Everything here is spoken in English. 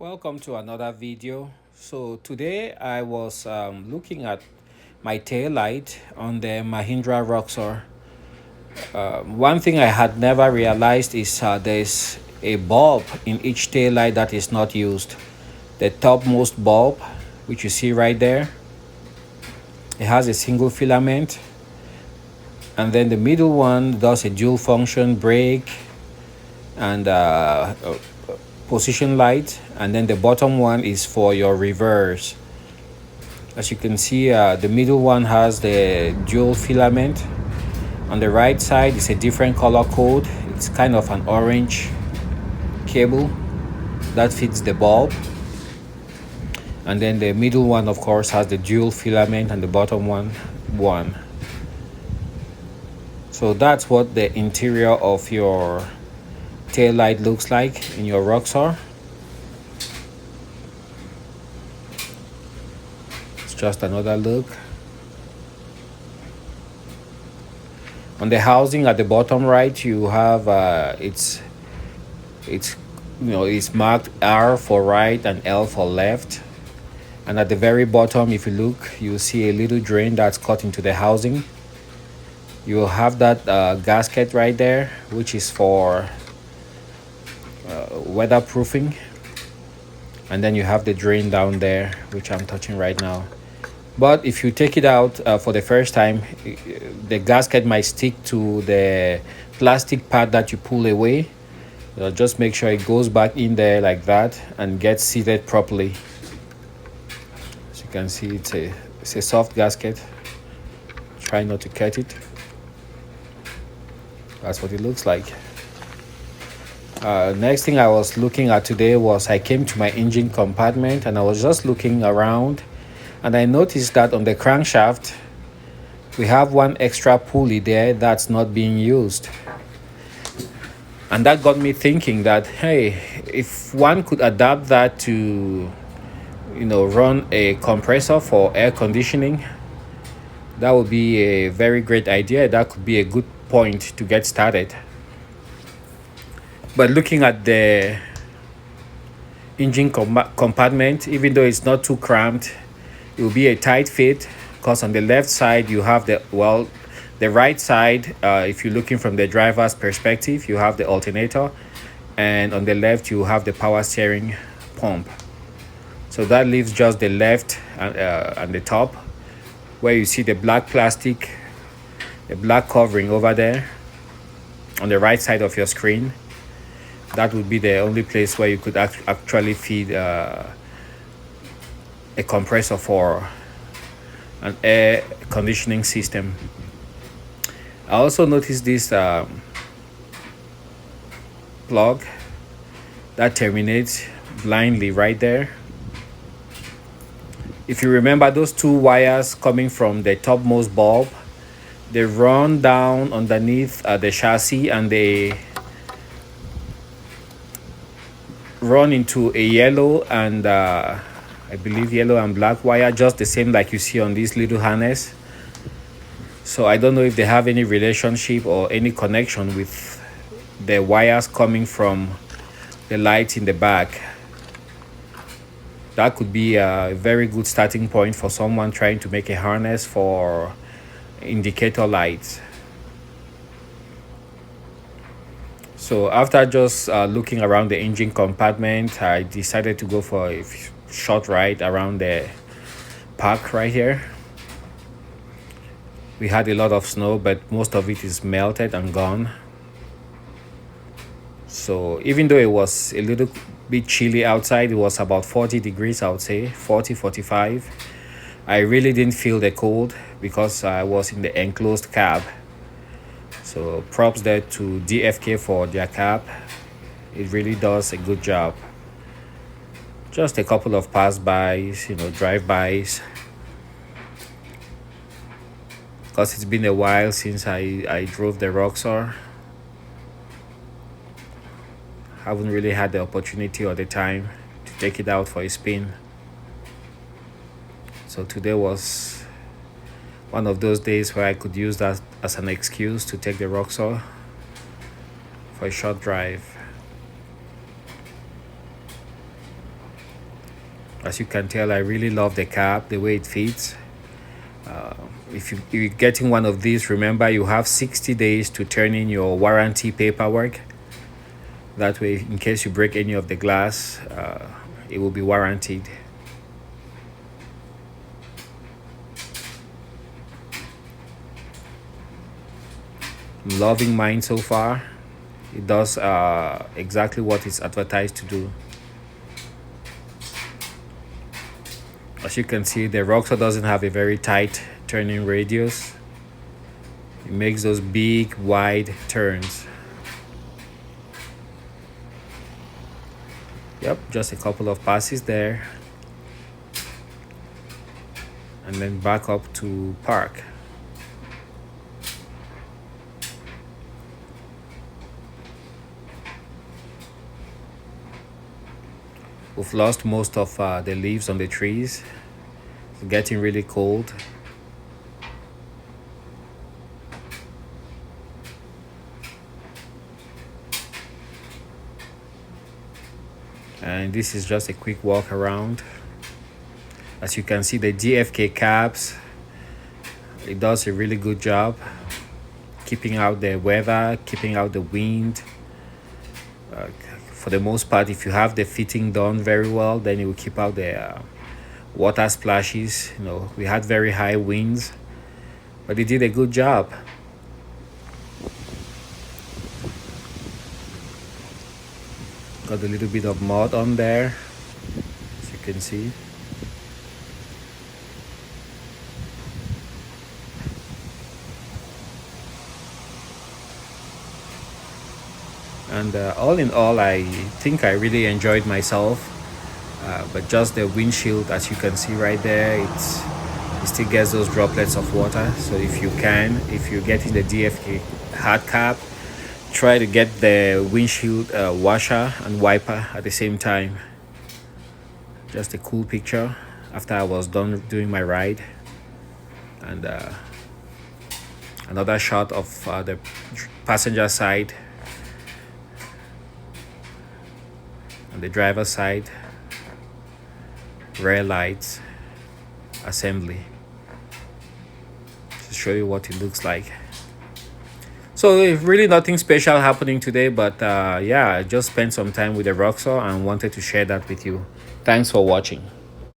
Welcome to another video. So today I was looking at my tail light on the Mahindra Roxor. One thing I had never realized is there's a bulb in each tail light that is not used. The topmost bulb, which you see right there, it has a single filament, and then the middle one does a dual function brake and position light, and then the bottom one is for your reverse. As you can see, the middle one has the dual filament. On the right side is a different color code. It's kind of an orange cable that fits the bulb, and then the middle one of course has the dual filament, and the bottom one. So that's what the interior of your tail light looks like in your Roxor. It's just another look. On the housing at the bottom right, you have it's marked R for right and L for left. And at the very bottom, if you look, you'll see a little drain that's cut into the housing. You will have that gasket right there, which is for weatherproofing. And then you have the drain down there, which I'm touching right now. But if you take it out for the first time, the gasket might stick to the plastic pad that you pull away. Just make sure it goes back in there like that and gets seated properly. As you can see, it's a soft gasket. Try not to cut it. That's what it looks like. Next thing I was looking at today was I came to my engine compartment and I was just looking around, and I noticed that on the crankshaft we have one extra pulley there that's not being used. And that got me thinking that, hey, if one could adapt that to run a compressor for air conditioning, that would be a very great idea. That could be a good point to get started. But looking at the engine compartment, even though it's not too cramped, it will be a tight fit, because on the left side you have the right side, if you're looking from the driver's perspective, you have the alternator, and on the left you have the power steering pump. So that leaves just the left and the top, where you see the black plastic, the black covering over there on the right side of your screen. That would be the only place where you could actually feed a compressor for an air conditioning system. I also noticed this plug that terminates blindly right there. If you remember, those two wires coming from the topmost bulb, they run down underneath the chassis, and they run into a yellow and I believe yellow and black wire, just the same like you see on this little harness. So I don't know if they have any relationship or any connection with the wires coming from the light in the back. That could be a very good starting point for someone trying to make a harness for indicator lights. So after just looking around the engine compartment, I decided to go for a short ride around the park right here. We had a lot of snow, but most of it is melted and gone. So even though it was a little bit chilly outside, it was about 40 degrees, I would say 40, 45. I really didn't feel the cold because I was in the enclosed cab. So props there to DFK for their cab. It really does a good job. Just a couple of pass-bys, drive-bys, because it's been a while since I drove the Roxor. Haven't really had the opportunity or the time to take it out for a spin. So today was one of those days where I could use that as an excuse to take the Roxor for a short drive. As you can tell, I really love the cap, the way it fits. If you're getting one of these, remember you have 60 days to turn in your warranty paperwork. That way, in case you break any of the glass, it will be warranted. I'm loving mine so far. It does exactly what it's advertised to do. As you can see, the Roxor doesn't have a very tight turning radius. It makes those big, wide turns. Yep, just a couple of passes there. And then back up to park. We've lost most of the leaves on the trees. It's getting really cold. And this is just a quick walk around. As you can see, the DFK caps, it does a really good job keeping out the weather, keeping out the wind. For the most part, if you have the fitting done very well, then it will keep out the water splashes. You know, we had very high winds, but it did a good job. Got a little bit of mud on there, as you can see. And all in all, I think I really enjoyed myself. But just the windshield, as you can see right there, it still gets those droplets of water. So if you're getting the DFK hard cap, try to get the windshield washer and wiper at the same time. Just a cool picture after I was done doing my ride. And another shot of the passenger side and the driver's side, rear lights, assembly, to show you what it looks like. So really nothing special happening today, but yeah, I just spent some time with the Roxor and wanted to share that with you. Thanks for watching.